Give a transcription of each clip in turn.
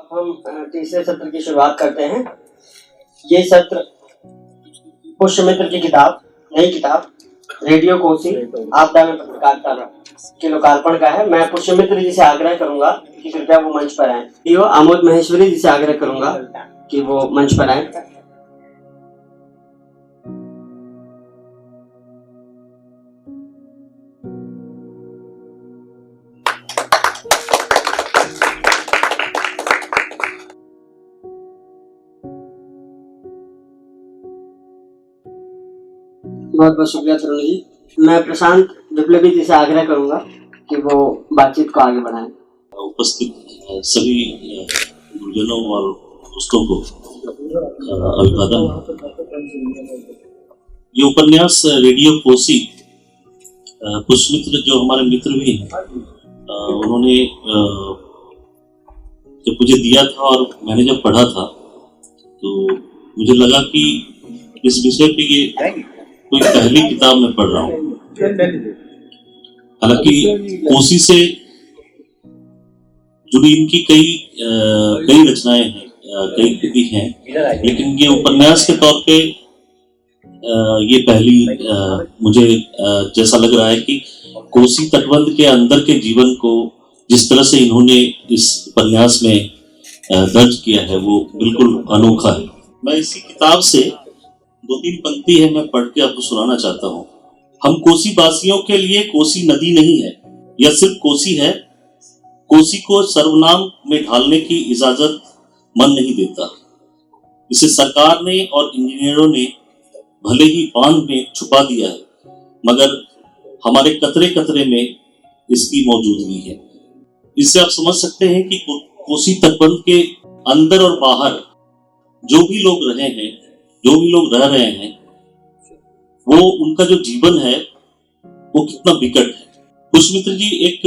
अब हम तीसरे सत्र की शुरुआत करते हैं। ये सत्र पुष्यमित्र की किताब, नई किताब रेडियो कोसी आपदा में पत्रकारिता के लोकार्पण का है। मैं पुष्यमित्र जी से आग्रह करूंगा कि कृपया वो मंच पर आए। आमोद महेश्वरी जी से आग्रह करूंगा कि वो मंच पर आए। बहुत बहुत शुक्रिया तरुण जी। मैं प्रशांत विप्लवी जी से आग्रह करूंगा कि वो बातचीत को आगे बढ़ाएं। उपस्थित सभी गुरुजनों और दोस्तों को अभिवादन। ये उपन्यास रेडियो कोसी पुष्यमित्र जो हमारे मित्र भी हैं, उन्होंने जब मुझे दिया था और मैंने जब पढ़ा था तो मुझे लगा कि इस विषय पे ये कोई पहली किताब मैं पढ़ रहा हूँ। हालांकि कोसी से जुड़ी इनकी कई रचनाएं हैं, कई कृति हैं, लेकिन ये उपन्यास के तौर पे ये पहली मुझे जैसा लग रहा है कि कोसी तटबंध के अंदर के जीवन को जिस तरह से इन्होंने इस उपन्यास में दर्ज किया है वो बिल्कुल अनोखा है। मैं इसी किताब से 2-3 पंक्ति है मैं पढ़ के आपको सुनाना चाहता हूँ। हम कोसी वासियों के लिए कोसी नदी नहीं है, यह सिर्फ कोसी है। कोसी को सर्वनाम में ढालने की इजाजत मन नहीं देता। इसे सरकार ने और इंजीनियरों ने भले ही बांध में छुपा दिया है, मगर हमारे कतरे कतरे में इसकी मौजूदगी है। इससे आप समझ सकते हैं कि कोसी तटबंध के अंदर और बाहर जो भी लोग रहे हैं, जो भी लोग रह रहे हैं, वो उनका जो जीवन है वो कितना विकट है। पुष्यमित्र जी एक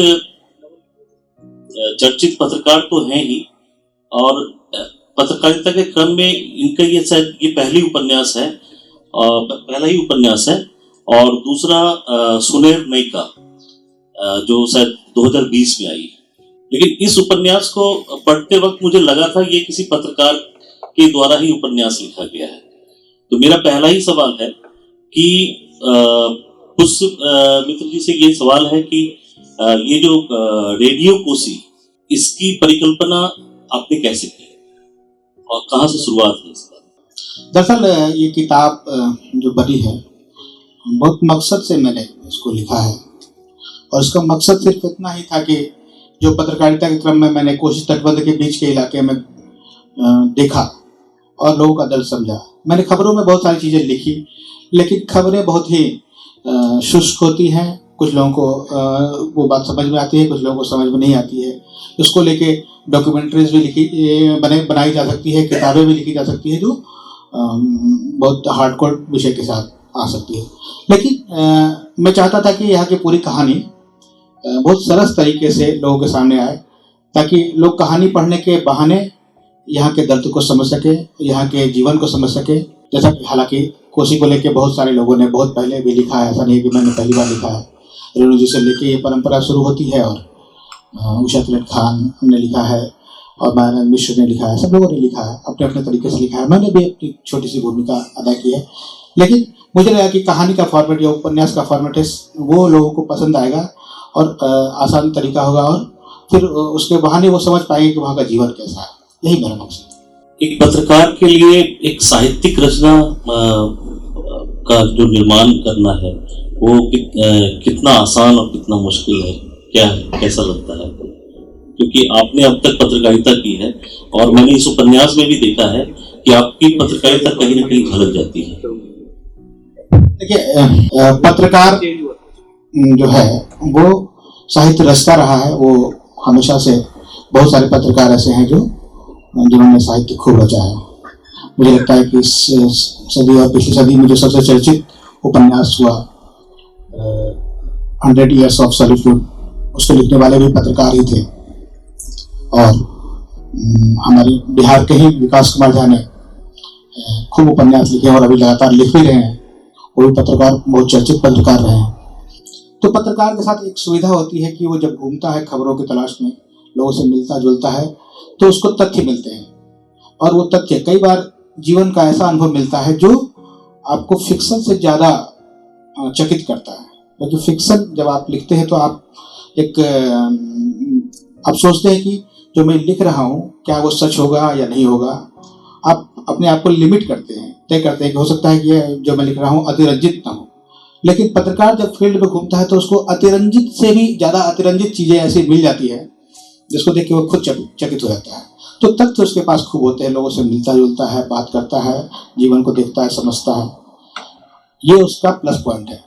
चर्चित पत्रकार तो हैं ही, और पत्रकारिता के क्रम में इनका ये शायद ये पहला ही उपन्यास है। और दूसरा सुनेर नई का जो शायद 2020 में आई। लेकिन इस उपन्यास को पढ़ते वक्त मुझे लगा था ये किसी पत्रकार के द्वारा ही उपन्यास लिखा गया है। तो मेरा पहला ही सवाल है कि पुष्यमित्र जी से ये सवाल है कि ये जो रेडियो कोसी, इसकी परिकल्पना आपने कैसे की और कहाँ से शुरुआत हुई इसका? दरअसल ये किताब जो बनी है बहुत मकसद से मैंने इसको लिखा है, और इसका मकसद सिर्फ इतना ही था कि जो पत्रकारिता के क्रम में मैंने कोसी तटबंध के बीच के इलाके में देखा और लोगों का दर्द समझा। मैंने खबरों में बहुत सारी चीज़ें लिखी, लेकिन खबरें बहुत ही शुष्क होती हैं। कुछ लोगों को वो बात समझ में आती है, कुछ लोगों को समझ में नहीं आती है। उसको लेके डॉक्यूमेंट्रीज भी बनाई जा सकती है, किताबें भी लिखी जा सकती है जो बहुत हार्डकोर विषय के साथ आ सकती है। लेकिन मैं चाहता था कि यहाँ की पूरी कहानी बहुत सरस तरीके से लोगों के सामने आए, ताकि लोग कहानी पढ़ने के बहाने यहाँ के दर्द को समझ सके, यहाँ के जीवन को समझ सके। जैसा कि हालांकि कोसी को लेके बहुत सारे लोगों ने बहुत पहले भी लिखा है, ऐसा नहीं कि मैंने पहली बार लिखा है। रेणु जी से लेके ये परंपरा शुरू होती है, और उषा किरण खान ने लिखा है, और मायानंद मिश्र ने लिखा है, सब लोगों ने लिखा है, अपने अपने तरीके से लिखा है। मैंने भी अपनी छोटी सी भूमिका अदा की है। लेकिन मुझे लगा कि कहानी का फॉर्मेट या उपन्यास का फॉर्मेट है वो लोगों को पसंद आएगा और आसान तरीका होगा, और फिर उसके बहाने वो समझ पाएंगे कि वहाँ का जीवन कैसा है। यही मेरा मकसद। एक पत्रकार के लिए एक साहित्यिक रचना का जो निर्माण करना है वो कितना आसान और कितना मुश्किल है, क्या है, कैसा लगता है? क्योंकि आपने अब तक पत्रकारिता की है और मैंने इस उपन्यास में भी देखा है कि आपकी पत्रकारिता कहीं ना कहीं झलक जाती है। देखिए, पत्रकार जो है वो साहित्य रचता रहा है। वो हमेशा से बहुत सारे पत्रकार ऐसे हैं जिन्होंने साहित्य खूब रचा है। मुझे लगता है कि इस सदी और पिछली सदी में जो सबसे चर्चित उपन्यास हुआ 100 Years of Solitude, उसको लिखने वाले भी पत्रकार ही थे। और हमारे बिहार के ही विकास कुमार झा ने खूब उपन्यास लिखे और अभी लगातार लिख भी रहे हैं। वो भी पत्रकार, बहुत चर्चित पत्रकार रहे हैं। तो पत्रकार के साथ एक सुविधा होती है कि वो जब घूमता है खबरों की तलाश में, लोगों से मिलता जुलता है, तो उसको तथ्य मिलते हैं, और वो तथ्य कई बार जीवन का ऐसा अनुभव मिलता है जो आपको फिक्शन से ज़्यादा चकित करता है। क्योंकि फिक्शन जब आप लिखते हैं तो आप आप सोचते हैं कि जो मैं लिख रहा हूँ क्या वो सच होगा या नहीं होगा। आप अपने आप को लिमिट करते हैं, तय करते हैं कि हो सकता है कि जो मैं लिख रहा हूँ अतिरंजित ना हो। लेकिन पत्रकार जब फील्ड में घूमता है तो उसको अतिरंजित से भी ज़्यादा अतिरंजित चीज़ें ऐसी मिल जाती है जिसको देख के वो खुद चकित हो जाता है। तो तथ्य उसके पास खूब होते हैं, लोगों से मिलता जुलता है, बात करता है, जीवन को देखता है, समझता है। ये उसका प्लस पॉइंट है।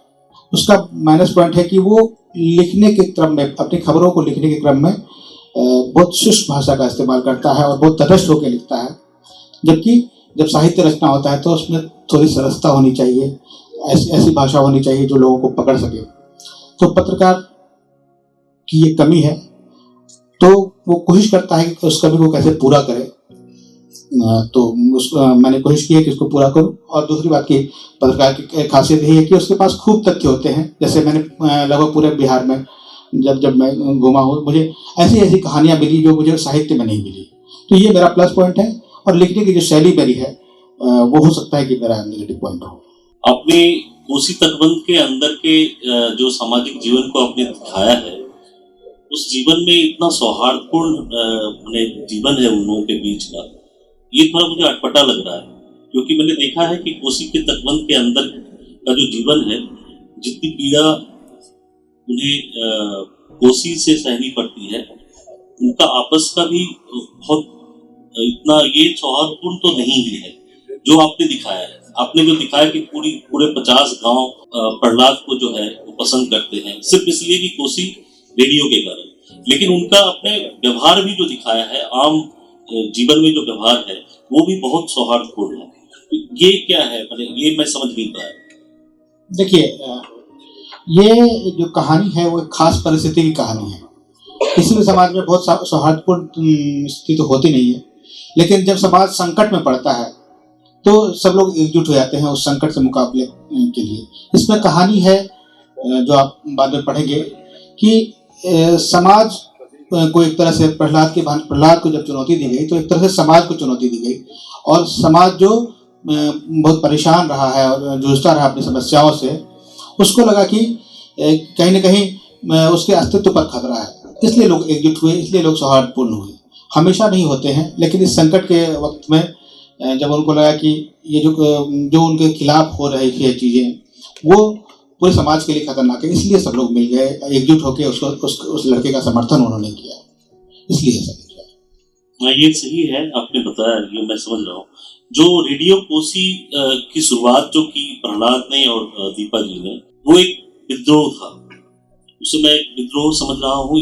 उसका माइनस पॉइंट है कि वो लिखने के क्रम में, अपनी खबरों को लिखने के क्रम में बहुत शुष्क भाषा का इस्तेमाल करता है और बहुत तटस्थ होकर लिखता है। जबकि जब साहित्य रचना होता है तो उसमें थोड़ी सरलता होनी चाहिए, ऐसी भाषा होनी चाहिए जो लोगों को पकड़ सके। तो पत्रकार की ये कमी है, तो वो कोशिश करता है कि उस कमी को कैसे पूरा करे। तो मैंने कोशिश की है कि उसको पूरा करूं। और दूसरी बात की पत्रकार की खासियत यही है कि उसके पास खूब तथ्य होते हैं। जैसे मैंने लगभग पूरे बिहार में जब मैं घूमा हूँ, मुझे ऐसी कहानियां मिली जो मुझे साहित्य में नहीं मिली। तो ये मेरा प्लस पॉइंट है। और लिखने की जो शैली मेरी है वो हो सकता है कि मेरा नेगेटिव पॉइंट हो। आपने कोसी तटबंध के अंदर के जो सामाजिक जीवन को आपने दिखाया है, उस जीवन में इतना सौहार्दपूर्ण जीवन है उन लोगों के बीच का, ये थोड़ा मुझे अटपटा लग रहा है। क्योंकि मैंने देखा है कि कोसी के तटबंध के अंदर का जो जीवन है, जितनी पीड़ा उन्हें कोसी से सहनी पड़ती है, उनका आपस का भी बहुत इतना ये सौहार्दपूर्ण तो नहीं ही है जो आपने दिखाया है। आपने जो दिखाया कि पूरे 50 गांव प्रहलाद को जो है वो पसंद करते हैं सिर्फ इसलिए कि कोसी रेडियो के कारण। लेकिन उनका अपने व्यवहार भी जो दिखाया है, आम जीवन में जो व्यवहार है वो भी बहुत सौहार्दपूर्ण है। ये क्या है, मतलब ये मैं समझ नहीं पाया। देखिए, ये जो कहानी है वो एक खास परिस्थिति की कहानी है। किसी भी समाज में बहुत सौहार्दपूर्ण स्थिति तो होती नहीं है, लेकिन जब समाज संकट में पड़ता है तो सब लोग एकजुट हो जाते हैं उस संकट से मुकाबले के लिए। इसमें कहानी है जो आप बाद में पढ़ेंगे कि समाज को एक तरह से प्रहलाद को जब चुनौती दी गई तो एक तरह से समाज को चुनौती दी गई। और समाज जो बहुत परेशान रहा है और जूझता रहा अपनी समस्याओं से, उसको लगा कि कहीं ना कहीं उसके अस्तित्व पर खतरा है, इसलिए लोग एकजुट हुए, इसलिए लोग सौहार्दपूर्ण हुए। हमेशा नहीं होते हैं, लेकिन इस संकट के वक्त में जब उनको लगा कि ये जो उनके खिलाफ हो रही थी चीज़ें वो पूरे समाज के लिए खतरनाक है, इसलिए सब लोग मिल गए, एकजुट होकर उस लड़के का समर्थन उन्होंने किया, इसलिए ऐसा किया। ये सही है, आपने बताया, ये मैं समझ रहा हूँ। जो रेडियो कोसी की शुरुआत जो की प्रहलाद ने और दीपा जी ने, वो एक विद्रोह था। उसे मैं एक विद्रोह समझ रहा हूँ,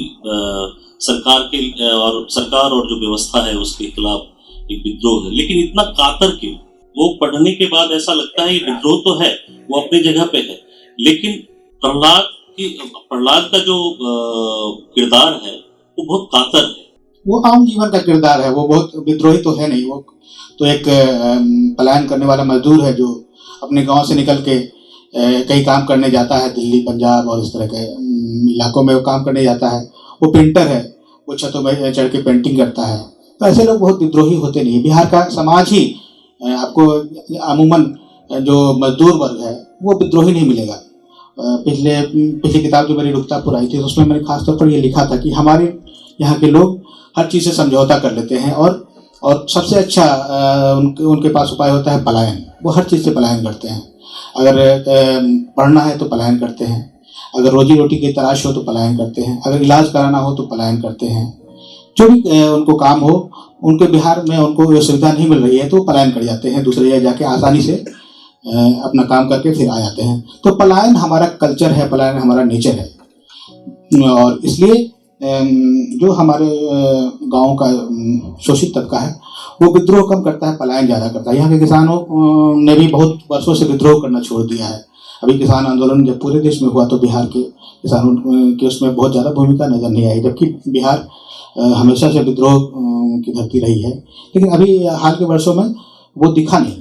सरकार और जो व्यवस्था है उसके खिलाफ एक विद्रोह है। लेकिन इतना कातर क्यों? वो पढ़ने के बाद ऐसा लगता है ये विद्रोह तो है, वो अपनी जगह पे है, लेकिन प्रहलाद का जो किरदार है वो बहुत कातर है। वो आम जीवन का किरदार है, वो बहुत विद्रोही तो है नहीं। वो तो एक पलायन करने वाला मजदूर है जो अपने गांव से निकल के कई काम करने जाता है, दिल्ली, पंजाब और इस तरह के इलाकों में वो काम करने जाता है। वो पेंटर है, वो छतों में चढ़ के पेंटिंग करता है। तो ऐसे लोग बहुत विद्रोही होते नहीं। बिहार का समाज ही आपको अमूमन जो मजदूर वर्ग है वो विद्रोही नहीं मिलेगा। पिछली किताब जो मेरी रुकतापुर आई थी उसमें मैंने खासतौर पर ये लिखा था कि हमारे यहाँ के लोग हर चीज़ से समझौता कर लेते हैं और सबसे अच्छा उनके पास उपाय होता है पलायन। वो हर चीज़ से पलायन करते हैं। अगर पढ़ना है तो पलायन करते हैं, अगर रोजी रोटी की तलाश हो तो पलायन करते हैं, अगर इलाज कराना हो तो पलायन करते हैं। जो भी उनको काम हो, उनके बिहार में उनको ये सुविधा नहीं मिल रही है तो पलायन कर जाते हैं, दूसरे जगह जाके आसानी से अपना काम करके फिर आ जाते हैं। तो पलायन हमारा कल्चर है, पलायन हमारा नेचर है। और इसलिए जो हमारे गाँव का शोषित तबका है वो विद्रोह कम करता है, पलायन ज़्यादा करता है। यहाँ के किसानों ने भी बहुत वर्षों से विद्रोह करना छोड़ दिया है। अभी किसान आंदोलन जब पूरे देश में हुआ तो बिहार के किसानों की उसमें बहुत ज़्यादा भूमिका नजर नहीं आई, जबकि बिहार हमेशा से विद्रोह की धरती रही है। लेकिन अभी हाल के वर्षों में वो दिखा नहीं।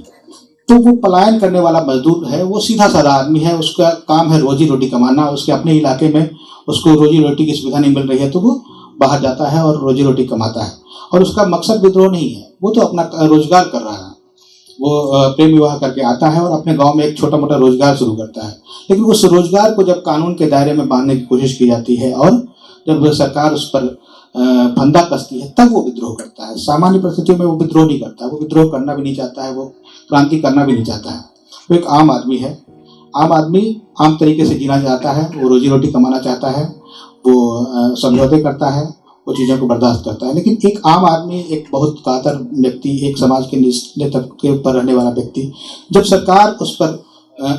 तो वो पलायन करने वाला मजदूर है, वो सीधा साधा आदमी है, उसका काम है रोजी रोटी कमाना। उसके अपने इलाके में उसको रोजी रोटी की सुविधा नहीं मिल रही है तो वो बाहर जाता है और रोजी रोटी कमाता है। और उसका मकसद विद्रोह नहीं है, वो तो अपना रोजगार कर रहा है। वो प्रेम विवाह करके आता है और अपने गांव में एक छोटा मोटा रोजगार शुरू करता है, लेकिन उस रोजगार को जब कानून के दायरे में बांधने की कोशिश की जाती है और जब सरकार उस पर फंदा कसती है, तब वो विद्रोह करता है। सामान्य परिस्थितियों में वो विद्रोह नहीं करता, वो विद्रोह करना भी नहीं चाहता है, वो क्रांति करना भी नहीं चाहता है। वो एक आम आदमी है। आम आदमी आम तरीके से जीना चाहता है, वो रोजी रोटी कमाना चाहता है, वो समझौते करता है, वो चीज़ों को बर्दाश्त करता है। लेकिन एक आम आदमी, एक बहुत कातर व्यक्ति, एक समाज के निचले तबके पर रहने वाला व्यक्ति, जब सरकार उस पर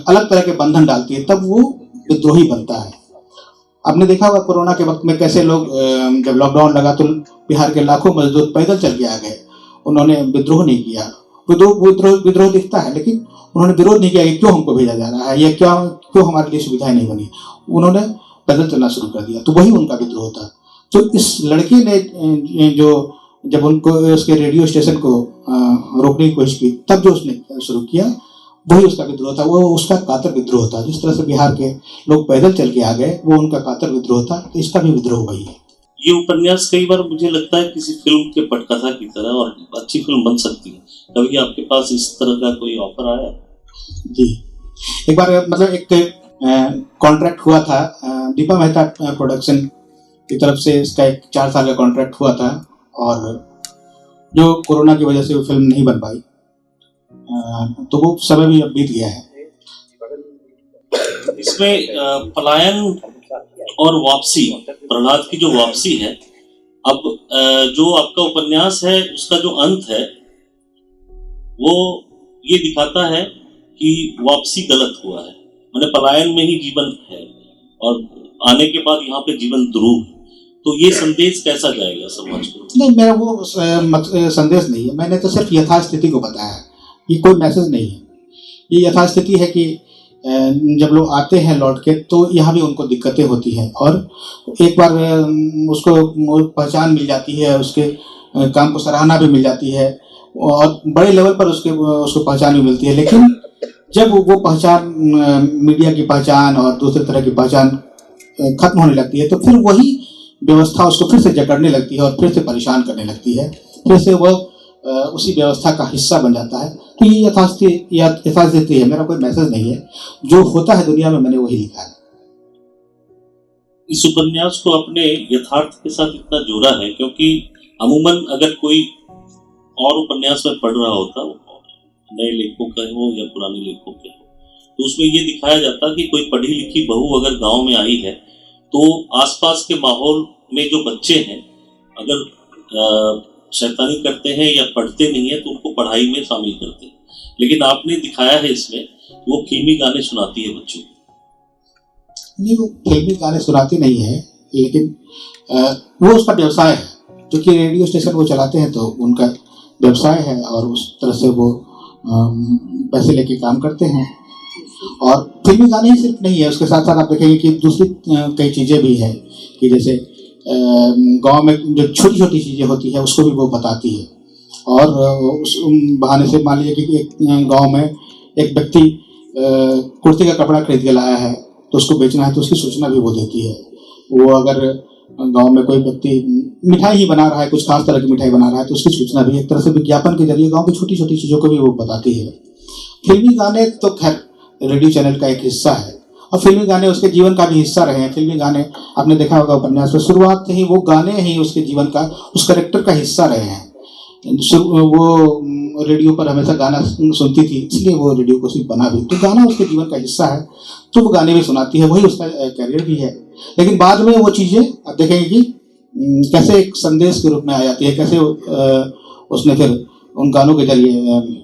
अलग तरह के बंधन डालती है, तब वो विद्रोही बनता है। आपने देखा होगा कोरोना के वक्त में कैसे लोग, जब लॉकडाउन लगा तो बिहार के लाखों मजदूर पैदल चल के आ गए, उन्होंने विद्रोह नहीं किया। विद्रोह दिखता है, लेकिन उन्होंने विरोध नहीं किया कि क्यों हमको भेजा जा रहा है या क्यों हमारे लिए सुविधाएं नहीं बनी। उन्होंने पैदल चलना शुरू कर दिया, तो वही उनका विद्रोह था। तो इस लड़के ने जब उनको उसके रेडियो स्टेशन को रोकने की कोशिश की, तब जो उसने शुरू किया वही उसका विद्रोह था। वो उसका कातर विद्रोह था। जिस तरह से बिहार के लोग पैदल चल के आ गए, वो उनका कातर विद्रोह था, तो इसका भी विद्रोह वही है। ये उपन्यास कई बार मुझे लगता है किसी फिल्म के पटकथा की तरह, और अच्छी फिल्म बन सकती है। कभी आपके पास इस तरह का कोई ऑफर आया? जी, एक बार मतलब एक कॉन्ट्रैक्ट हुआ था, दीपा मेहता प्रोडक्शन की तरफ से इसका एक 4 साल का कॉन्ट्रैक्ट हुआ था, और जो कोरोना की वजह से वो फिल्म नहीं बन पाई, तो वो समय भी अब बीत गया है। इसमें पलायन और वापसी, प्रहलाद की जो वापसी है, अब जो आपका उपन्यास है उसका जो अंत है वो ये दिखाता है कि वापसी गलत हुआ है, मैंने पलायन में ही जीवन है और आने के बाद यहाँ पे जीवन ध्रुव। तो ये संदेश कैसा जाएगा समाज को? नहीं, मेरा वो संदेश नहीं है, मैंने तो सिर्फ यथास्थिति को बताया। ये कोई मैसेज नहीं है, ये यथास्थिति है कि जब लोग आते हैं लौट के, तो यहाँ भी उनको दिक्कतें होती हैं, और एक बार उसको पहचान मिल जाती है, उसके काम को सराहना भी मिल जाती है, और बड़े लेवल पर उसको पहचान भी मिलती है। लेकिन जब वो पहचान, मीडिया की पहचान और दूसरे तरह की पहचान खत्म होने लगती है, तो फिर वही व्यवस्था उसको फिर से जकड़ने लगती है और फिर से परेशान करने लगती है, फिर से वह उसी व्यवस्था का हिस्सा बन जाता है। तो ये यथास्थिति है, मेरा कोई मैसेज नहीं है। जो होता है दुनिया में, मैंने वही लिखा है। इस उपन्यास को अपने यथार्थ के साथ इतना जोड़ा है क्योंकि अमूमन अगर कोई और उपन्यास में पढ़ रहा होता, नए लेखकों का हो या पुराने लेखकों के हो, तो उसमें ये दिखाया जाता कि कोई पढ़ी लिखी बहू अगर गांव में आई है तो आसपास के माहौल में जो बच्चे हैं अगर शैतानी करते हैं या पढ़ते नहीं है तो उनको पढ़ाई में शामिल करते हैं। लेकिन आपने दिखाया है इसमें वो फिल्मी गाने सुनाती है बच्चों को। नहीं, वो फिल्मी गाने सुनाती नहीं है, लेकिन वो उसका व्यवसाय है। क्योंकि रेडियो स्टेशन वो चलाते हैं तो उनका व्यवसाय है, और उस तरह से वो पैसे लेके काम करते हैं। और फिल्मी गाने ही सिर्फ नहीं है, उसके साथ साथ आप देखेंगे कि दूसरी कई चीज़ें भी हैं, कि जैसे गांव में जो छोटी छोटी चीज़ें होती है उसको भी वो बताती है। और उस बहाने से मान लीजिए कि एक गांव में एक व्यक्ति कुर्ती का कपड़ा खरीद के लाया है, तो उसको बेचना है, तो उसकी सूचना भी वो देती है। वो अगर गांव में कोई व्यक्ति मिठाई ही बना रहा है, कुछ खास तरह की मिठाई बना रहा है, तो उसकी सूचना भी एक तरह से विज्ञापन के जरिए गाँव की छोटी छोटी चीज़ों को भी वो बताती है। फिल्मी गाने तो खैर रेडियो चैनल का एक हिस्सा है, और फिल्मी गाने उसके जीवन का भी हिस्सा रहे हैं। फिल्मी गाने आपने देखा होगा उपन्यास में शुरुआत से ही वो गाने ही उसके जीवन का, उस कैरेक्टर का हिस्सा रहे हैं। वो रेडियो पर हमेशा गाना सुनती थी, इसलिए वो रेडियो को सिर्फ बना भी, तो गाना उसके जीवन का हिस्सा है, तो वो गाने भी सुनाती है, वही उसका कैरियर भी है। लेकिन बाद में वो चीज़ें आप देखेंगे कि कैसे एक संदेश के रूप में आ जाती है, कैसे उसने फिर उन गानों के जरिए,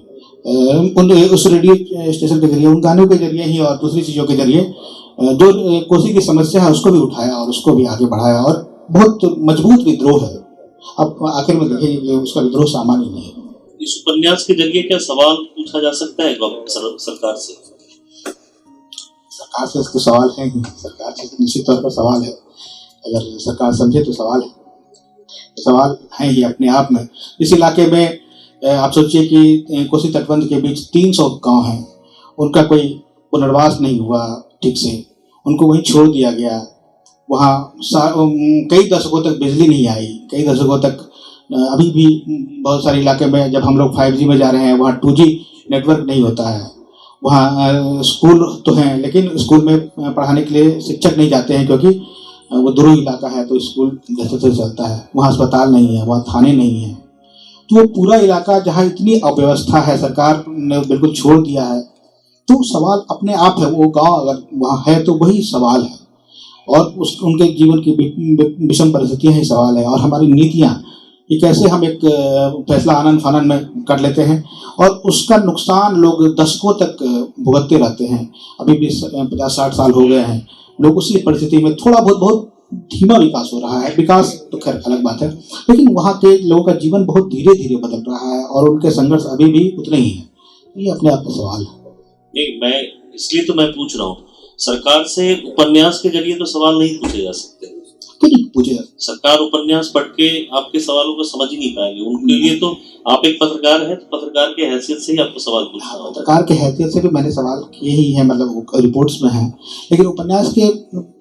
उस रेडियो स्टेशन के जरिए, उन गानों के जरिए ही और दूसरी चीज़ों के जरिए जो कोसी की समस्या है उसको भी उठाया और उसको भी आगे बढ़ाया, और बहुत मजबूत विद्रोह है। अब आखिर में देखेंगे कि उसका विद्रोह सामान्य नहीं है। इस उपन्यास के जरिए क्या सवाल पूछा जा सकता है सरकार से? सरकार से इसके सवाल है ही, सरकार से निश्चित तौर पर सवाल है। अगर सरकार समझे तो सवाल है, सवाल है ही अपने आप में। इस इलाके में आप सोचिए कि कोसी तटबंध के बीच 300 गांव हैं, उनका कोई पुनर्वास नहीं हुआ ठीक से, उनको वहीं छोड़ दिया गया। वहाँ कई दशकों तक बिजली नहीं आई, कई दशकों तक अभी भी बहुत सारे इलाके में जब हम लोग 5G में जा रहे हैं वहाँ 2G नेटवर्क नहीं होता है। वहाँ स्कूल तो हैं लेकिन स्कूल में पढ़ाने के लिए शिक्षक नहीं जाते हैं क्योंकि वो दूर इलाका है, तो स्कूल जैसे से चलता है। वहाँ अस्पताल नहीं है, वहाँ थाने नहीं है, तो वो पूरा इलाका जहाँ इतनी अव्यवस्था है, सरकार ने बिल्कुल छोड़ दिया है। तो सवाल अपने आप है, वो गांव अगर वहाँ है तो वही सवाल है, और उनके जीवन की विषम परिस्थितियाँ ही सवाल है। और हमारी नीतियाँ ये कैसे हम एक फैसला आनन फानन में कर लेते हैं और उसका नुकसान लोग दशकों तक भुगतते रहते हैं। अभी भी 50-60 साल हो गए हैं, लोग उसी परिस्थिति में थोड़ा बहुत धीमा विकास हो रहा है। विकास तो खैर अलग बात है, लेकिन वहाँ के लोगों का जीवन बहुत धीरे धीरे बदल रहा है और उनके संघर्ष अभी भी उतने ही हैं। ये अपने आप में सवाल है। नहीं, मैं इसलिए तो मैं पूछ रहा हूँ, सरकार से उपन्यास के जरिए तो सवाल नहीं पूछे जा सकते। नहीं पूछे, सरकार उपन्यास पढ़ के आपके सवालों को समझ ही नहीं पाएंगे। उनके लिए तो आप एक पत्रकार हैं, तो पत्रकार के हैसियत से ही आपको सवाल पूछना होगा। पत्रकार के हैसियत से भी मैंने सवाल किए ही हैं, मतलब रिपोर्ट्स में हैं, लेकिन उपन्यास के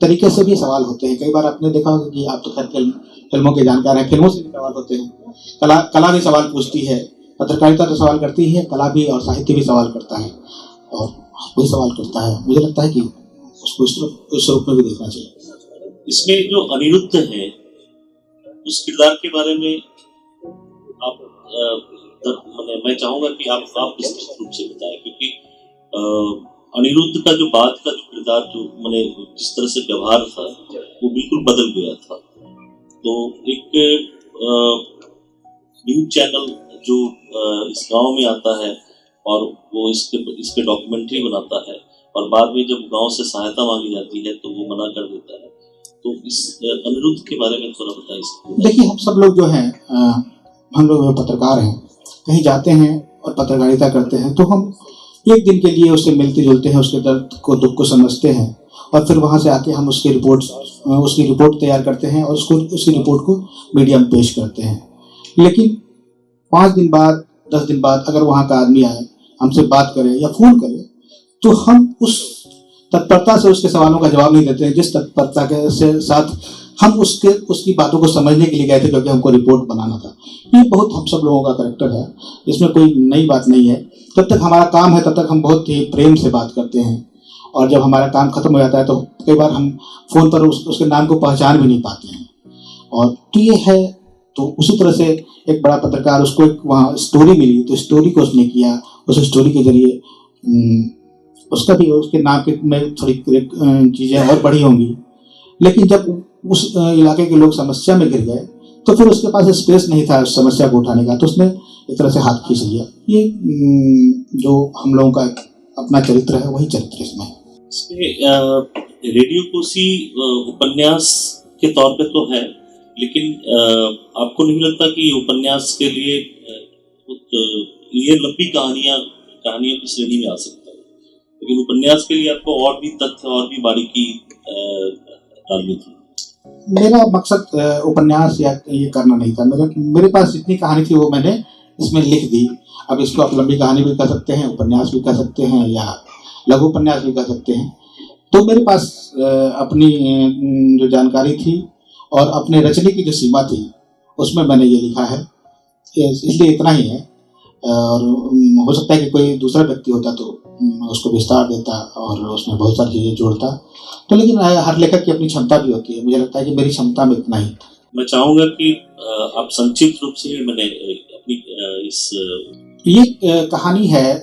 तरीके से भी सवाल होते हैं। कई बार आपने देखा होगा कि आप तो खैर फिल्मों के जानकार हैं, फिल्मों से भी सवाल होते हैं। कला भी सवाल पूछती है, पत्रकारिता तो सवाल करती है, कला भी और साहित्य भी सवाल करता है और वही सवाल करता है। मुझे लगता है कि उसको इस रूप में भी देखना चाहिए। इसमें जो अनिरुद्ध है उस किरदार के बारे में आप मैं चाहूंगा कि आप विस्तृत रूप से बताएं, क्योंकि अनिरुद्ध का जो बात का जो किरदार जो जिस तरह से व्यवहार था वो बिल्कुल बदल गया था। तो एक न्यूज चैनल जो इस गांव में आता है और वो इस पे डॉक्यूमेंट्री बनाता है और बाद में जब गांव से सहायता मांगी जाती है तो वो मना कर देता है। तो इस अनिरुद्ध के बारे में थोड़ा बताइए। देखिए, हम सब लोग जो हैं, हम लोग पत्रकार हैं, कहीं जाते हैं और पत्रकारिता करते हैं तो हम एक दिन के लिए उससे मिलते जुलते हैं, उसके दर्द को दुख को समझते हैं और फिर वहाँ से आके हम उसकी रिपोर्ट तैयार करते हैं और उसी रिपोर्ट को मीडिया में पेश करते हैं। लेकिन 5 दिन बाद 10 दिन बाद अगर वहाँ का आदमी आए, हमसे बात करे या फोन करे, तो हम उस तत्परता से उसके सवालों का जवाब नहीं देते हैं जिस तत्परता के साथ हम उसकी बातों को समझने के लिए गए थे, क्योंकि हमको रिपोर्ट बनाना था। ये बहुत हम सब लोगों का करैक्टर है, इसमें कोई नई बात नहीं है। जब तक हमारा काम है तब तक हम बहुत ही प्रेम से बात करते हैं और जब हमारा काम खत्म हो जाता है तो कई बार हम फोन पर उसके नाम को पहचान भी नहीं पाते हैं। और तो ये है, तो उसी तरह से एक बड़ा पत्रकार, उसको एक वहाँ स्टोरी मिली तो स्टोरी को उसने किया, उस स्टोरी के जरिए उसका भी उसके नाम के में थोड़ी चीज़ें और बढ़ी होंगी। लेकिन जब उस इलाके के लोग समस्या में गिर गए तो फिर उसके पास स्पेस नहीं था उस समस्या को उठाने का, तो उसने एक तरह से हाथ खींच लिया। ये जो हम लोगों का अपना चरित्र है वही चरित्र इसमें। रेडियो कोसी उपन्यास के तौर पे तो है, लेकिन आपको नहीं लगता कि उपन्यास के लिए ये लंबी कहानियों की श्रेणी में आ सकता है? लेकिन उपन्यास के लिए आपको और भी तथ्य और भी बारीकी डालनी थी। मेरा मकसद उपन्यास या ये करना नहीं था। मेरे पास जितनी कहानी थी वो मैंने इसमें लिख दी। अब इसको आप लंबी कहानी भी कह सकते हैं, उपन्यास भी कह सकते हैं या लघु उपन्यास भी कह सकते हैं। तो मेरे पास अपनी जो जानकारी थी और अपने रचने की जो सीमा थी उसमें मैंने ये लिखा है, इसलिए इतना ही है। और हो सकता है कि कोई दूसरा व्यक्ति होता तो उसको विस्तार देता और उसमें बहुत सारी चीज़ें जोड़ता, तो लेकिन हर लेखक की अपनी क्षमता भी होती है। मुझे लगता है कि मेरी क्षमता में इतना ही। मैं चाहूँगा कि आप संक्षिप्त रूप से मैंने अपनी ये कहानी है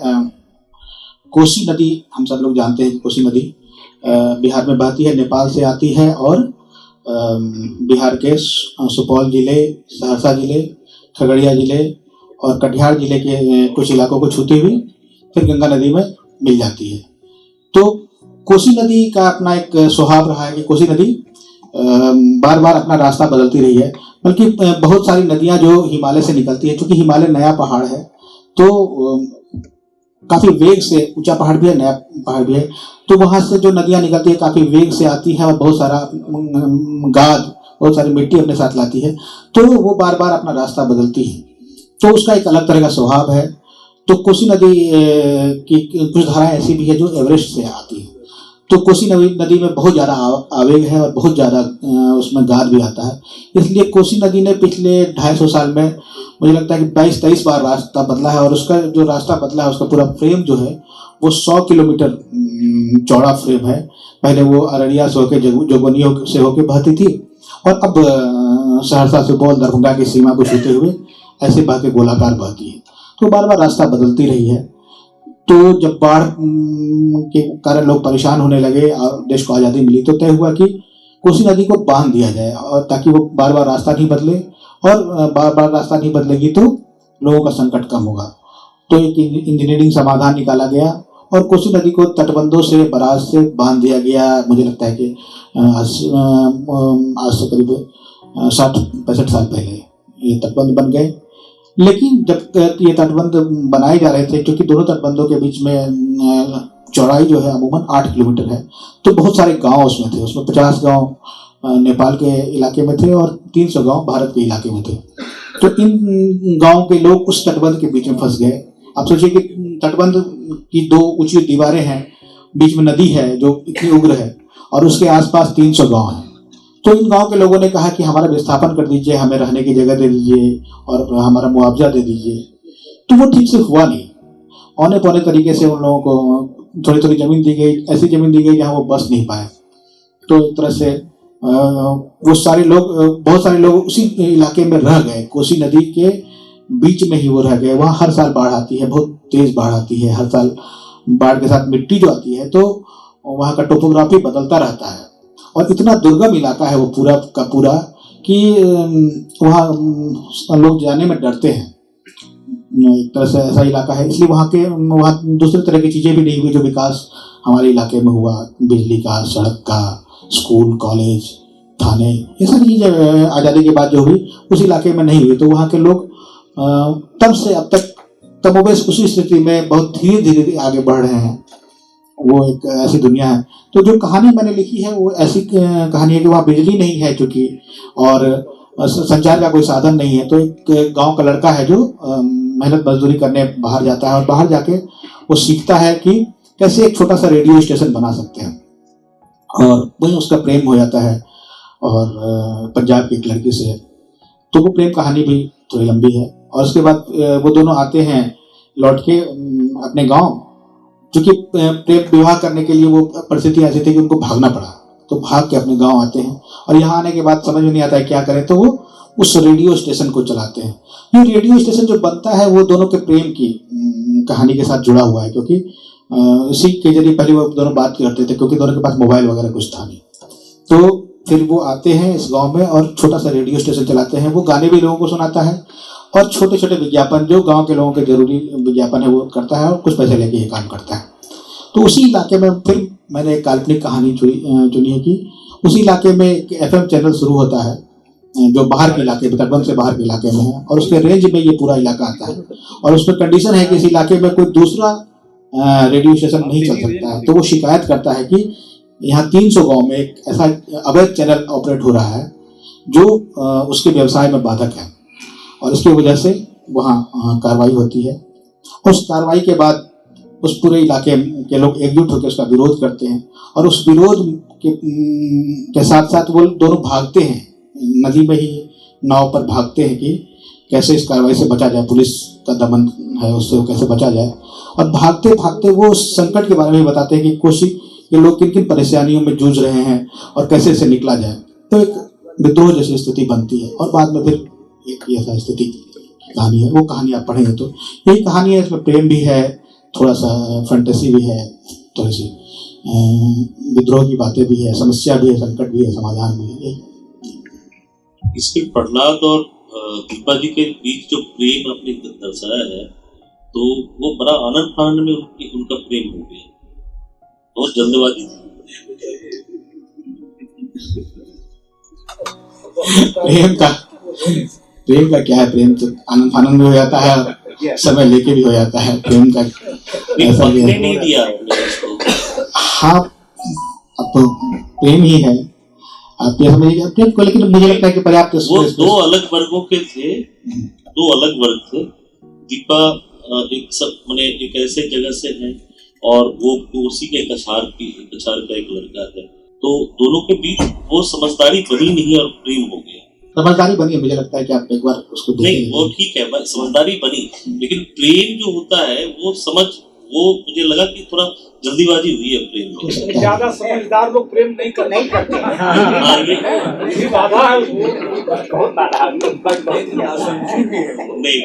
कोसी नदी। हम सब लोग जानते हैं कोसी नदी बिहार में बहती है, नेपाल से आती है और बिहार के सुपौल जिले, सहरसा जिले, खगड़िया जिले और कटिहार जिले के कुछ इलाकों को छूती हुई फिर गंगा नदी में मिल जाती है। तो कोसी नदी का अपना एक स्वभाव रहा है कि कोसी नदी बार बार अपना रास्ता बदलती रही है। बल्कि बहुत सारी नदियां जो हिमालय से निकलती है, क्योंकि हिमालय नया पहाड़ है तो काफ़ी वेग से, ऊंचा पहाड़ भी है, नया पहाड़ भी है, तो वहाँ से जो नदियाँ निकलती है काफ़ी वेग से आती है और बहुत सारा गाद, बहुत सारी मिट्टी अपने साथ लाती है, तो वो बार बार अपना रास्ता बदलती है। तो उसका एक अलग तरह का स्वभाव है। तो कोसी नदी की कुछ धाराएं ऐसी भी है जो एवरेस्ट से आती है। तो कोसी नदी में बहुत ज़्यादा आवेग है और बहुत ज़्यादा उसमें गाद भी आता है। इसलिए कोसी नदी ने पिछले 250 साल में मुझे लगता है कि 22-23 बार रास्ता बदला है, और उसका जो रास्ता बदला है उसका पूरा फ्रेम जो है वो 100 किलोमीटर चौड़ा फ्रेम है। पहले वो अररिया से होकर जोगबनी से होकर बहती थी, और अब सहरसा सुपौल दरभंगा की सीमा को छूते हुए ऐसे बह के गोलाकार बहती है। तो बार बार रास्ता बदलती रही है। तो जब बाढ़ के कारण लोग परेशान होने लगे और देश को आज़ादी मिली, तो तय हुआ कि कोसी नदी को बांध दिया जाए, और ताकि वो बार बार रास्ता नहीं बदले, और बार बार रास्ता नहीं बदलेगी तो लोगों का संकट कम होगा। तो एक इंजीनियरिंग समाधान निकाला गया और कोसी नदी को तटबंधों से, बराज से बांध दिया गया। मुझे लगता है कि आज से करीब 60-65 साल पहले ये तटबंध बन गए। लेकिन जब ये तटबंध बनाए जा रहे थे, क्योंकि दोनों तटबंधों के बीच में चौड़ाई जो है अमूमन 8 किलोमीटर है, तो बहुत सारे गांव उसमें थे। उसमें 50 गांव नेपाल के इलाके में थे और 300 गांव भारत के इलाके में थे। तो इन गांव के लोग उस तटबंध के बीच में फंस गए। आप सोचिए कि तटबंध की 2 ऊंची दीवारें हैं, बीच में नदी है जो इतनी उग्र है, और उसके आसपास 300 गांव हैं। तो इन गांव के लोगों ने कहा कि हमारा विस्थापन कर दीजिए, हमें रहने की जगह दे दीजिए और हमारा मुआवजा दे दीजिए। तो वो ठीक से हुआ नहीं। औने पौने तरीके से उन लोगों को थोड़ी थोड़ी जमीन दी गई, ऐसी जमीन दी गई जहाँ वो बस नहीं पाए। तो एक तरह से वो सारे लोग, बहुत सारे लोग उसी इलाके में रह गए। कोसी नदी के बीच में ही वो रह गए। वहाँ हर साल बाढ़ आती है, बहुत तेज बाढ़ आती है। हर साल बाढ़ के साथ मिट्टी जो आती है, तो वहाँ का टोपोग्राफी बदलता रहता है, और इतना दुर्गम इलाका है वो पूरा का पूरा कि वहाँ लोग जाने में डरते हैं। एक तरह से ऐसा इलाका है, इसलिए वहाँ दूसरे तरह की चीज़ें भी नहीं हुई जो विकास हमारे इलाके में हुआ। बिजली का, सड़क का, स्कूल, कॉलेज, थाने, ये सारी चीज़ें आज़ादी के बाद जो हुई उस इलाके में नहीं हुई। तो वहाँ के लोग तब से अब तक कमोबेश उसी स्थिति में बहुत धीरे धीरे आगे बढ़ रहे हैं। वो एक ऐसी दुनिया है। तो जो कहानी मैंने लिखी है वो ऐसी कहानी है कि वहाँ बिजली नहीं है चूंकि, और संचार का कोई साधन नहीं है। तो एक गांव का लड़का है जो मेहनत मजदूरी करने बाहर जाता है, और बाहर जाके वो सीखता है कि कैसे एक छोटा सा रेडियो स्टेशन बना सकते हैं, और वहीं उसका प्रेम हो जाता है और पंजाब की एक लड़की से। तो वो प्रेम कहानी भी थोड़ी लंबी है। और उसके बाद वो दोनों आते हैं लौट के अपने गाँव, क्योंकि प्रेम विवाह करने के लिए वो परिस्थिति ऐसी थी कि उनको भागना पड़ा। तो भाग के अपने गांव आते हैं, और यहाँ आने के बाद समझ में नहीं आता है क्या करें, तो वो उस रेडियो स्टेशन को चलाते हैं। ये रेडियो स्टेशन जो बनता है वो दोनों के प्रेम की कहानी के साथ जुड़ा हुआ है, क्योंकि इसी के जरिए पहले वो दोनों बात करते थे, क्योंकि दोनों के पास मोबाइल वगैरह कुछ था नहीं। तो फिर वो आते हैं इस गाँव में और छोटा सा रेडियो स्टेशन चलाते हैं। वो गाने भी लोगों को सुनाता है, और छोटे छोटे विज्ञापन जो गाँव के लोगों के जरूरी विज्ञापन है वो करता है, और कुछ पैसे लेके ये काम करता है। तो उसी इलाके में फिर मैंने एक काल्पनिक कहानी चुनी है कि उसी इलाके में एक FM चैनल शुरू होता है जो बाहर के इलाके में, तटबंध से बाहर के इलाके में है, और उसके रेंज में ये पूरा इलाका आता है। और उसमें कंडीशन है कि इस इलाके में कोई दूसरा रेडियो स्टेशन नहीं चल सकता है। तो वो शिकायत करता है कि यहाँ 300 गाँव में एक ऐसा अवैध चैनल ऑपरेट हो रहा है जो उसके व्यवसाय में बाधक है, और इसकी वजह से वहाँ कार्रवाई होती है। उस कार्रवाई के बाद उस पूरे इलाके के लोग एकजुट होकर उसका विरोध करते हैं, और उस विरोध के साथ साथ वो दोनों भागते हैं, नदी में ही नाव पर भागते हैं कि कैसे इस कार्रवाई से बचा जाए, पुलिस का दमन है उससे कैसे बचा जाए। और भागते भागते वो संकट के बारे में बताते हैं कि कोसी के लोग किन किन परेशानियों में जूझ रहे हैं और कैसे इससे निकला जाए। तो एक विद्रोह जैसी स्थिति बनती है, और बाद में फिर एक ऐसा स्थिति कहानी है। वो कहानी आप पढ़ेंगे तो यही कहानी है। इसमें प्रेम भी है, थोड़ा सा फैंटेसी भी है, थोड़ी सी विद्रोह की बातें भी है, समस्या भी है, संकट भी है, समाधान भी है। इसमें प्रहलाद और दीपा जी के बीच जो प्रेम आपने दर्शाया है, तो वो बड़ा आनंद फानंद में उनका प्रेम हो गया, बहुत जल्दबाजी प्रेम का क्या है? प्रेम तो आनंद फानंद में हो जाता है और समय लेके भी हो जाता है। प्रेम का ऐसा नहीं दिया। हाँ, अब तो प्रेम ही है, आप ये समझिए प्रेम को। लेकिन मुझे लगता है कि पर्याप्त वो दो अलग वर्गों के थे, दो अलग वर्ग थे। दीपा एक सब माने एक ऐसे जगह से है और वो उसी के कछार का एक लड़का है। तो दोनों के बीच वो समझदारी बनी नहीं और प्रेम हो गया। समझदारी बनी है, मुझे लगता है कि आप एक बार उसको नहीं, देखें। वो ठीक है, समझदारी बनी, लेकिन प्रेम जो होता है वो मुझे लगा कि थोड़ा जल्दीबाजी हुई है प्रेम में। ज्यादा समझदार लोग प्रेम नहीं करते हैं। हाँ, यही बाधा है। नहीं,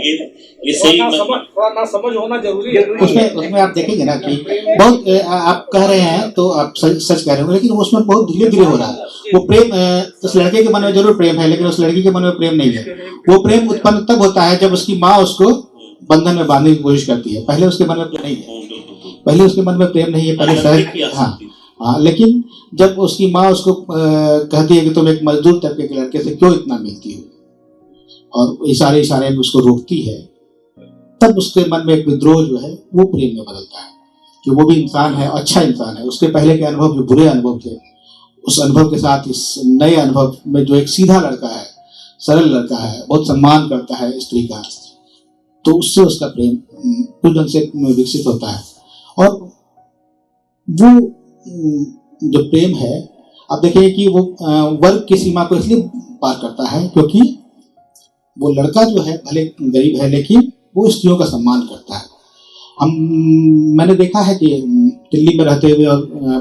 ये सही थोड़ा ना समझ होना जरूरी है। उसमें आप देखेंगे ना कि बहुत आप कह रहे हैं तो आप सच कह रहे हो, लेकिन उसमें बहुत धीरे धीरे हो रहा है। वो प्रेम उस लड़के के मन में जरूर प्रेम है, लेकिन उस लड़की के मन में प्रेम नहीं है। वो प्रेम उत्पन्न तब होता है जब उसकी माँ उसको बंधन में बांधने की कोशिश करती है। पहले उसके मन में प्रेम नहीं है, पहले उसके मन में प्रेम नहीं है, पहले शायद हाँ, लेकिन जब उसकी माँ उसको कहती है कि तुम एक मजदूर तबके के लड़के से क्यों इतना मिलती हो, और इशारे इशारे में उसको रोकती है, तब उसके मन में एक विद्रोह जो है वो प्रेम में बदलता है कि वो भी इंसान है, अच्छा इंसान है। उसके पहले के अनुभव जो बुरे अनुभव थे, उस अनुभव के साथ इस नए अनुभव में जो एक सीधा लड़का है, सरल लड़का है, बहुत सम्मान करता है स्त्री का, तो उससे उसका प्रेम उस ढंग से विकसित होता है। और वो जो प्रेम है, आप देखिए कि वो वर्ग की सीमा को इसलिए पार करता है क्योंकि वो लड़का जो है भले गरीब है, लेकिन वो स्त्रियों का सम्मान करता है। मैंने देखा है कि दिल्ली में रहते हुए और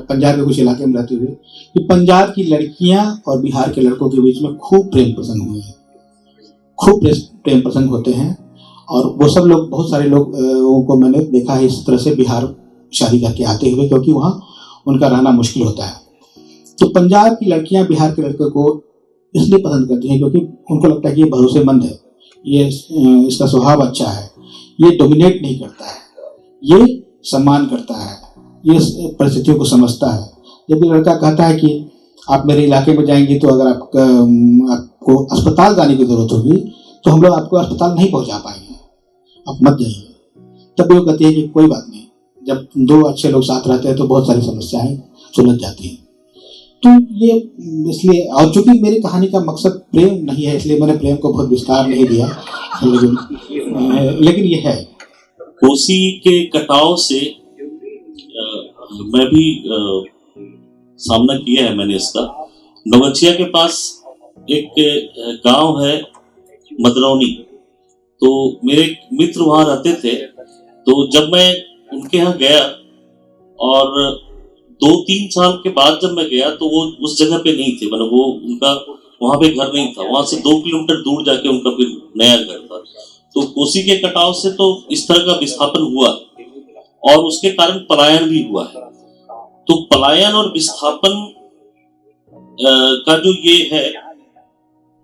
पंजाब के कुछ इलाके में रहते हुए कि पंजाब की लड़कियां और बिहार के लड़कों के बीच में खूब प्रेम प्रसंग हुए हैं, खूब प्रेम प्रसंग होते हैं। और वो सब लोग, बहुत सारे लोगों को मैंने देखा है इस तरह से बिहार शादी करके आते हुए, क्योंकि वहाँ उनका रहना मुश्किल होता है। तो पंजाब की लड़कियां बिहार के लड़कों को इसलिए पसंद करती हैं क्योंकि उनको लगता है कि ये भरोसेमंद है, ये इसका स्वभाव अच्छा है, ये डोमिनेट नहीं करता है, ये सम्मान करता है, ये परिस्थितियों को समझता है। जब ये लड़का कहता है कि आप मेरे इलाके में जाएंगे तो अगर आपको अस्पताल जाने की जरूरत होगी तो हम लोग आपको अस्पताल नहीं पहुंचा पाएंगे, आप मत जाइए, तब वो कहती है कि कोई बात नहीं। जब दो अच्छे लोग साथ रहते हैं तो बहुत सारी समस्याएं सुलझ जाती हैं। तो ये इसलिए, और चूंकि मेरी कहानी का मकसद प्रेम नहीं है इसलिए मैंने प्रेम को बहुत विस्तार नहीं दिया, लेकिन ये है। कोसी के कटाव से मैं भी सामना किया है मैंने इसका। नवगछिया के पास एक गांव है मदरौनी, तो मेरे मित्र वहां रहते थे। तो जब मैं उनके यहाँ गया और 2-3 साल के बाद जब मैं गया तो वो उस जगह पे नहीं थे, मतलब वो उनका वहां पे घर नहीं था, वहां से 2 किलोमीटर दूर जाके उनका फिर नया घर था। तो कोसी के कटाव से तो इस तरह का विस्थापन हुआ और उसके कारण पलायन भी हुआ है। तो पलायन और विस्थापन का जो ये है,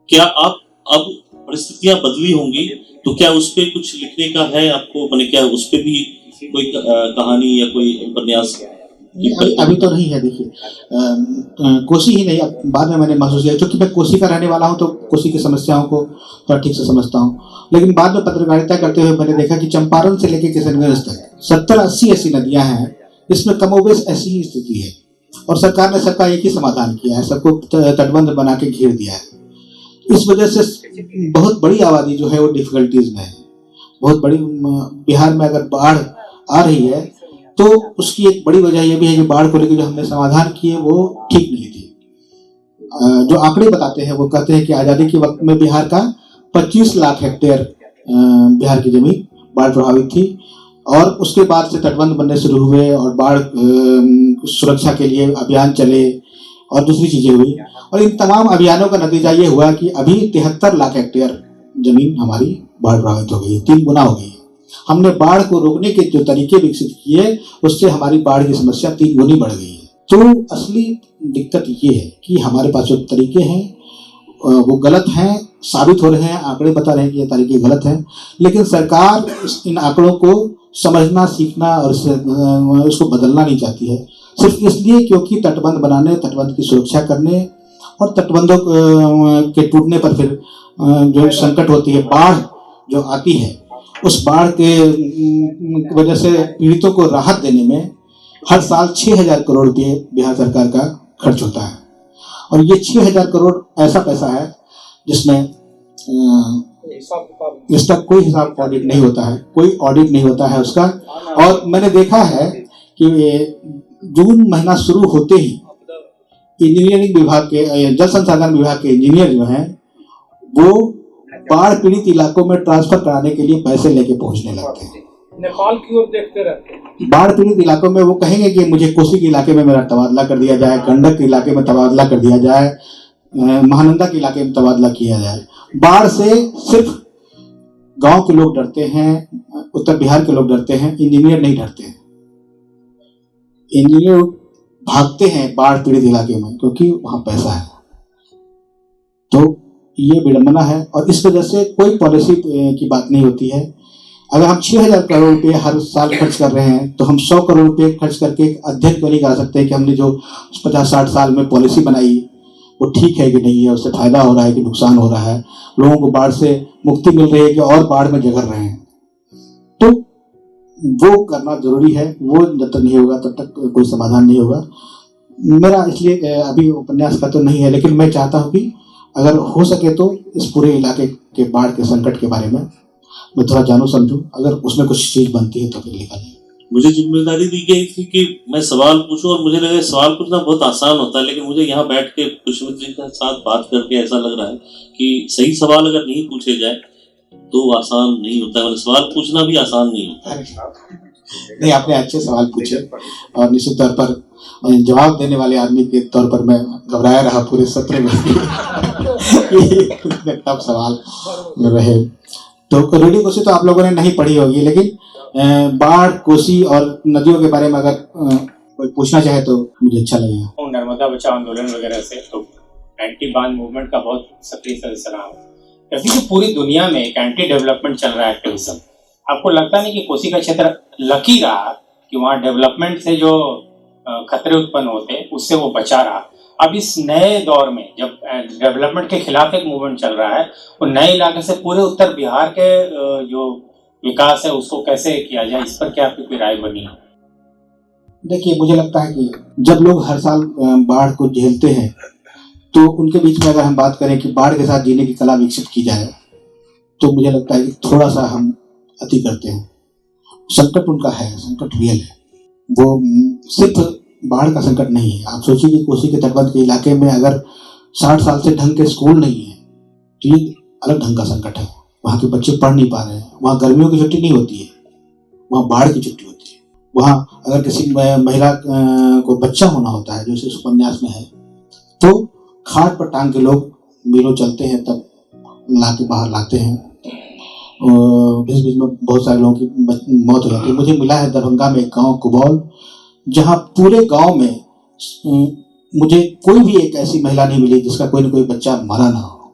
क्या आप अब परिस्थितियां बदली होंगी तो क्या उस पर कुछ लिखने का है आपको, मैंने क्या उस पर भी कोई कहानी या कोई उपन्यास? अभी तो नहीं है। देखिए कोसी ही नहीं, बाद में मैंने महसूस किया, क्योंकि मैं कोसी का रहने वाला हूँ तो कोसी की समस्याओं को थोड़ा ठीक से समझता हूँ। लेकिन बाद में पत्रकारिता करते हुए मैंने देखा कि चंपारण से लेकर किशनगंज तक 70-80 ऐसी नदियां हैं जिसमें कमोबेश ऐसी ही स्थिति है, और सरकार ने सबका एक ही समाधान किया है, सबको तटबंध बना के घेर दिया है। इस वजह से बहुत बड़ी आबादी जो है वो डिफिकल्टीज में है, बहुत बड़ी। बिहार में अगर बाढ़ आ रही है तो उसकी एक बड़ी वजह यह भी है कि बाढ़ को लेकर जो हमने समाधान किए वो ठीक नहीं थी। जो आंकड़े बताते हैं वो कहते हैं कि आज़ादी के वक्त में बिहार का 25 लाख हेक्टेयर बिहार की जमीन बाढ़ प्रभावित थी, और उसके बाद से तटबंध बनने शुरू हुए और बाढ़ सुरक्षा के लिए अभियान चले और दूसरी चीजें हुई, और इन तमाम अभियानों का नतीजा ये हुआ कि अभी 73 लाख हेक्टेयर जमीन हमारी बाढ़ प्रभावित हो गई है, 3 गुना हो गई है। हमने बाढ़ को रोकने के जो तरीके विकसित किए उससे हमारी बाढ़ की समस्या 3 गुनी बढ़ गई है। तो असली दिक्कत ये है कि हमारे पास जो तरीके हैं वो गलत हैं, साबित हो रहे हैं, आंकड़े बता रहे हैं कि ये तरीके गलत हैं, लेकिन सरकार इन आंकड़ों को समझना, सीखना और उसको बदलना नहीं चाहती है, सिर्फ इसलिए क्योंकि तटबंध बनाने, तटबंध की सुरक्षा करने और तटबंधों के टूटने पर फिर जो संकट होती है, बाढ़ जो आती है, उस बाढ़ के वजह से पीड़ितों को राहत देने में हर साल 6000 करोड़ रुपये बिहार सरकार का खर्च होता है। और ये 6000 करोड़ ऐसा पैसा है जिसमें इसका कोई हिसाब ऑडिट नहीं होता है, कोई ऑडिट नहीं होता है उसका। और मैंने देखा है कि जून महीना शुरू होते ही इंजीनियरिंग विभाग के, जल संसाधन विभाग के इंजीनियर जो हैं वो बाढ़ पीड़ित इलाकों में ट्रांसफर कराने के लिए पैसे लेके पहुंचने लगते हैं। नेपाल की ओर देखते रहते हैं। बाढ़ पीड़ित इलाकों में वो कहेंगे कि मुझे कोसी के इलाके में मेरा तबादला कर दिया जाए, गंडक के इलाके में तबादला कर दिया जाए, महानंदा के इलाके में तबादला किया जाए। बाढ़ से सिर्फ गांव के लोग डरते हैं, उत्तर बिहार के लोग डरते हैं, इंजीनियर नहीं डरते हैं। इंजीनियर भागते हैं बाढ़ पीड़ित इलाके में क्योंकि वहां पैसा है। तो ये विडंबना है और इस वजह से कोई पॉलिसी की बात नहीं होती है। अगर हम 6,000 करोड़ रुपए हर साल खर्च कर रहे हैं तो हम 100 करोड़ रुपए खर्च करके अध्ययन क्यों नहीं करा सकते कि हमने जो 50-60 साल में पॉलिसी बनाई वो ठीक है कि नहीं है, उससे फायदा हो रहा है कि नुकसान हो रहा है, लोगों को बाढ़ से मुक्ति मिल रही है कि और बाढ़ में जगड़ रहे हैं। तो वो करना जरूरी है। वो जब तक नहीं होगा तब तक कोई समाधान नहीं होगा। मेरा इसलिए अभी उपन्यास का तो नहीं है, लेकिन मैं चाहता हूँ कि अगर हो सके तो इस पूरे इलाके के बाढ़ के संकट के बारे में मैं थोड़ा जानू समझूं, अगर उसमें कुछ चीज बनती है तो फिर लिखा जाए। मुझे जिम्मेदारी दी गई थी कि मैं सवाल पूछूं और मुझे लगा सवाल पूछना बहुत आसान होता है, लेकिन मुझे यहाँ बैठ के पुष्पमित्र जी के साथ बात करके ऐसा लग रहा है कि सही सवाल अगर नहीं पूछे जाए तो आसान नहीं होता है, मतलब सवाल पूछना भी आसान नहीं होता। नहीं, आपने अच्छे सवाल पूछे और निश्चित तौर पर जवाब देने वाले आदमी के तौर पर मैं घबराया रहा पूरे सत्र में। टफ सवाल रहे। तो रेडियो कोसी तो आप लोगों ने नहीं पढ़ी होगी, लेकिन बाढ़, कोसी और नदियों के बारे में अगर कोई पूछना चाहे तो मुझे अच्छा लगेगा। नर्मदा बचाओ आंदोलन वगैरह से तो एंटी बांध मूवमेंट का बहुत सक्रिय सदस्य रहा हूँ। जैसे कि पूरी दुनिया में एक एंटी डेवलपमेंट चल रहा है एक्टिविज्म। आपको लगता नहीं कि कोसी का क्षेत्र लकी रहा कि वहाँ डेवलपमेंट से जो खतरे उत्पन्न होते उससे वो बचा रहा? अब इस नए दौर में जब डेवलपमेंट के खिलाफ एक मूवमेंट चल रहा है, वो नए इलाके से पूरे उत्तर बिहार के जो विकास है उसको कैसे किया जाए, इस पर क्या आपकी कोई राय बनी है? देखिए, मुझे लगता है कि जब लोग हर साल बाढ़ को झेलते हैं तो उनके बीच में अगर हम बात करें कि बाढ़ के साथ जीने की कला विकसित की जाए तो मुझे लगता है कि थोड़ा सा हम अति करते हैं। संकट उनका है, संकट रियल है, वो सिर्फ बाढ़ का संकट नहीं है। आप सोचिए कि कोसी के तटबंध के इलाके में अगर 60 साल से ढंग के स्कूल नहीं है तो ये अलग ढंग का संकट है। वहाँ के बच्चे पढ़ नहीं पा रहे हैं, वहाँ गर्मियों की छुट्टी नहीं होती है, वहाँ बाढ़ की छुट्टी होती है। वहाँ अगर किसी महिला को बच्चा होना होता है, जैसे इस उपन्यास में है, तो खाट पर टांग के लोग मीलों चलते हैं, तब लाके बाहर लाते हैं। बीच बीच में बहुत सारे लोगों की मौत हो जाती है। मुझे मिला है दरभंगा में एक गाँव कुबौल, जहाँ पूरे गांव में मुझे कोई भी एक ऐसी महिला नहीं मिली जिसका कोई न कोई बच्चा मरा ना हो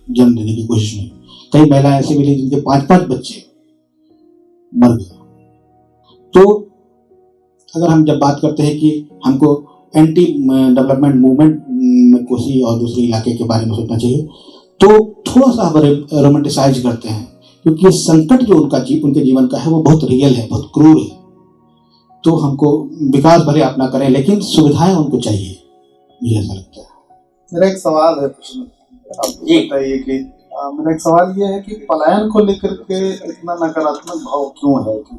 जन्म देने की कोशिश में। कई महिलाएं ऐसी मिली जिनके 5-5 बच्चे मर गए। तो अगर हम जब बात करते हैं कि हमको एंटी डेवलपमेंट मूवमेंट में कोसी और दूसरे इलाके के बारे में सोचना चाहिए, तो थोड़ा सा हम रोमांटिसाइज करते हैं, क्योंकि संकट जो उनके जीवन का है वो बहुत रियल है, बहुत क्रूर है। तो हमको विकास भले अपना करें, लेकिन सुविधाएं उनको चाहिए, मुझे ऐसा लगता है। मेरा एक सवाल है, आप बताइए कि मेरा एक सवाल ये है कि पलायन को लेकर के इतना नकारात्मक भाव क्यों है? कि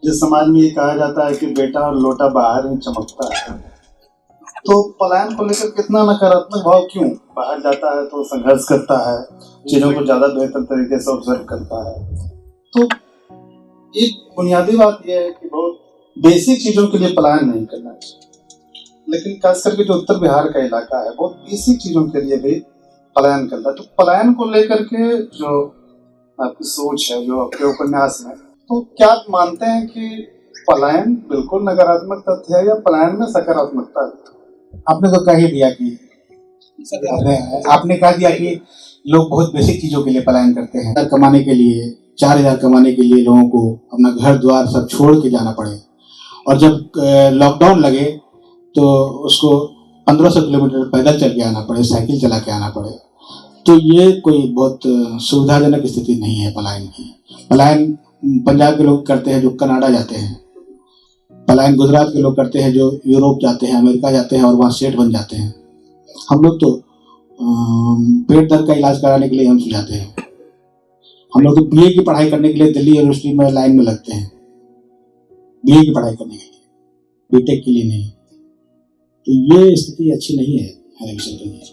जिस समाज में ये कहा जाता है कि बेटा और लोटा बाहर ही चमकता है, तो पलायन को लेकर कितना नकारात्मक भाव क्यों? बाहर जाता है तो संघर्ष करता है, चीजों को ज्यादा बेहतर तरीके से ऑब्जर्व करता है। तो एक बुनियादी बात यह है कि बहुत बेसिक चीजों के लिए पलायन नहीं करना चाहिए, लेकिन खास करके जो उत्तर बिहार का इलाका है बहुत बेसिक चीजों के लिए भी पलायन करता है। तो पलायन को लेकर के जो आपकी सोच है, जो आपके उपन्यास में, तो क्या आप मानते हैं कि पलायन बिल्कुल नकारात्मक तथ्य है या पलायन में सकारात्मकता है? आपने तो कह ही दिया कि आपने कह दिया कि लोग बहुत बेसिक चीजों के लिए पलायन करते हैं। कमाने के लिए, 4,000 कमाने के लिए लोगों को अपना घर द्वार सब छोड़ के जाना पड़े, और जब लॉकडाउन लगे तो उसको 1500 किलोमीटर पैदल चल के आना पड़े, साइकिल चला के आना पड़े। तो ये कोई बहुत सुविधाजनक स्थिति नहीं है पलायन की। पलायन पंजाब के लोग करते हैं जो कनाडा जाते हैं, पलायन गुजरात के लोग करते हैं जो यूरोप जाते हैं, अमेरिका जाते हैं और वहाँ सेट बन जाते हैं। हम लोग तो पेट दर्द का इलाज कराने के लिए हम जाते हैं। हम लोग तो बीए की पढ़ाई करने के लिए दिल्ली यूनिवर्सिटी में लाइन में लगते हैं, बीए की पढ़ाई करने के लिए। बीटेक के लिए नहीं। तो ये स्थिति अच्छी नहीं है हर विषय के लिए।